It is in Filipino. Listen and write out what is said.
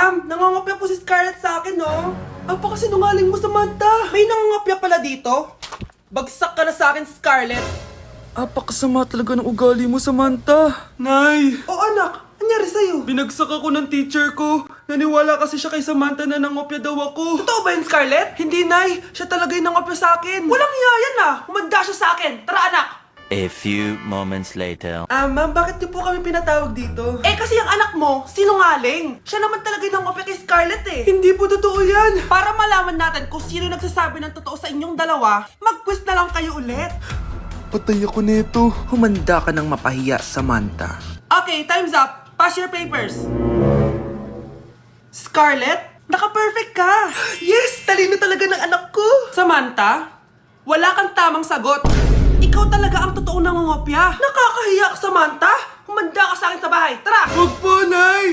Ma'am, nangangopya po si Scarlett sa akin, no? Apakasinungaling mo, Samantha. May nangangopya pala dito? Bagsak ka na sa akin, Scarlett. Apakasama talaga ng ugali mo, Samantha. Nay! O anak, anyari sa'yo? Binagsak ako ng teacher ko. Naniwala kasi siya kay Samantha na nangopya daw ako. Totoo ba yun, Scarlett? Hindi, Nay. Siya talaga yung nangopya sa akin. Walang iya yan ah! Humanda siya sa akin! Tara, anak! A few moments later. Ma'am, bakit niyo po kami pinatawag dito? Eh kasi ang anak mo, sinungaling. Siya naman talaga yung nangopya kay Scarlett eh. Hindi po totoo yan. Para malaman natin kung sino nagsasabi ng totoo sa inyong dalawa, mag-quiz na lang kayo ulit. Patay ako nito. Humanda ka ng mapahiya, Samantha. Okay, time's up. Pass your papers. Scarlett, naka-perfect ka. Yes! Talino talaga ng anak ko. Samantha, wala kang tamang sagot. Ikaw talaga ang totoong nangungopya. Nakakahiya ka, Samantha. Humanda ka sa akin sa bahay. Tara! Huwag po, Nay.